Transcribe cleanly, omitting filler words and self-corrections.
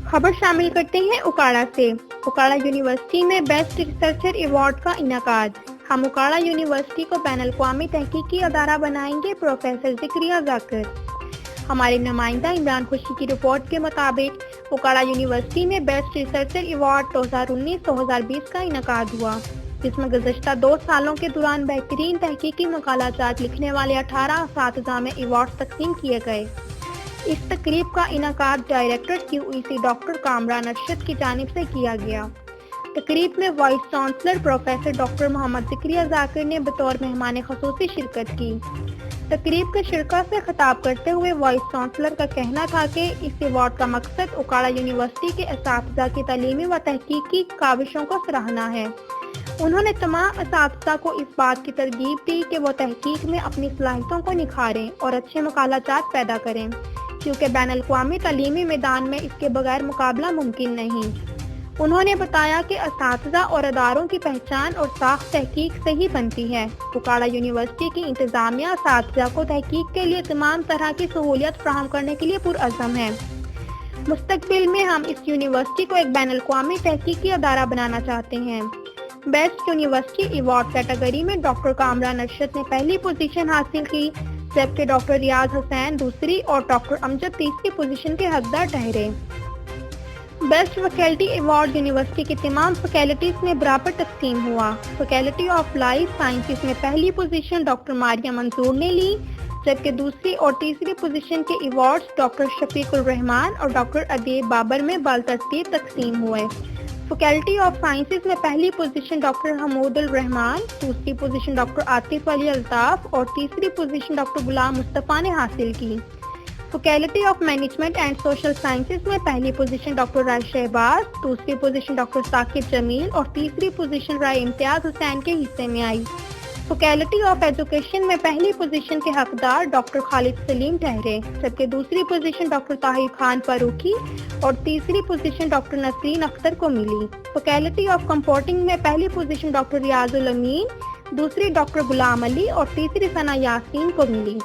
खबर शामिल करते हैं उकाड़ा से। उकाड़ा यूनिवर्सिटी में बेस्ट रिसर्चर अवार्ड का इनेकाद। हम उकाड़ा यूनिवर्सिटी को बैनुल-अक़वामी तहकीकी अदारा बनाएंगे, प्रोफेसर ज़िक्रिया ज़ाकिर। हमारे नुमाइंदा इमरान खुशी की रिपोर्ट के मुताबिक उकाड़ा यूनिवर्सिटी में बेस्ट रिसर्चर अवार्ड 2019-2020 का इनेकाद हुआ, जिसमें गुज़श्ता 2 सालों के दौरान बेहतरीन तहकीकी मकालाजात लिखने वाले 18 असातिज़ा में अवार्ड तकसीम किए गए। इस तकरीब का इनेकाद director QEC doctor Kamran Arshad की जानिब से किया गया। तकरीब में vice chancellor professor doctor Mohammad Zikriya Zakir ने बतौर मेहमान ख़ुसूसी शिरकत की। तकरीब के शिरका से खिताब करते हुए वाइस चांसलर का कहना था कि इस अवार्ड का मकसद उकाड़ा यूनिवर्सिटी के असातिज़ा की तालीमी व तहकीकी काविशों को सराहना है। उन्होंने तमाम असातिज़ा को इस बात की तरगीब दी कि वो तहकीक में अपनी सलाहियतों को निखारें और अच्छे मकालाजात पैदा करें, क्योंकि बैनुल-अक़वामी तालीमी मैदान में इसके बगैर मुकाबला मुमकिन नहीं। उन्होंने बताया कि असातिज़ा और अदारों की पहचान और साख्त तहकीक से ही बनती है। उकाड़ा यूनिवर्सिटी की इंतज़ामिया असातिज़ा को तहकीक के लिए तमाम तरह की सहूलियत फराहम करने के लिए पुरअज़म है। मुस्तक़बिल में हम इस यूनिवर्सिटी को एक बैनुल-अक़वामी तहकीकी अदारा बनाना चाहते हैं। बेस्ट यूनिवर्सिटी अवार्ड कैटेगरी में डॉक्टर कामरान अरशद ने पहली पोजीशन हासिल की, जबकि डॉक्टर रियाज हुसैन दूसरी और डॉक्टर अमजद तीसरी पोजीशन के हकदार ठहरे। बेस्ट फैकल्टी अवार्ड यूनिवर्सिटी की तमाम फैकल्टीज में बराबर तकसीम हुआ। फैकल्टी ऑफ लाइफ साइंसेज में पहली पोजीशन डॉक्टर मारिया मंसूर ने ली, जबकि दूसरी और तीसरी पोजीशन के अवार्ड्स डॉक्टर शफीकुर रहमान और डॉक्टर अदीब बाबर में बालतरतीब तकसीम हुए। फैकल्टी ऑफ साइंसेज में पहली पोजीशन डॉक्टर हमूदुल रहमान, दूसरी पोजीशन डॉक्टर आतिफ अली अल्ताफ और तीसरी पोजीशन डॉक्टर गुलाम मुस्तफ़ा ने हासिल की। Faculty of management and social sciences में पहली पोजीशन डॉक्टर राय शहबाज, दूसरी पोजीशन डॉक्टर साकिब जमील और तीसरी पोजीशन राय इम्तियाज हुसैन के हिस्से में आई। फैकल्टी ऑफ एजुकेशन में पहली पोजीशन के हकदार डॉक्टर खालिद सलीम ठहरे, जबकि दूसरी पोजीशन डॉक्टर ताहिर खान फारूकी और तीसरी पोजीशन डॉक्टर नसरीन अख्तर को मिली। फैकल्टी ऑफ कंपोर्टिंग में पहली पोजीशन डॉक्टर रियाजुल अमीन, दूसरी डॉक्टर गुलाम अली और तीसरी सना यासीन को मिली।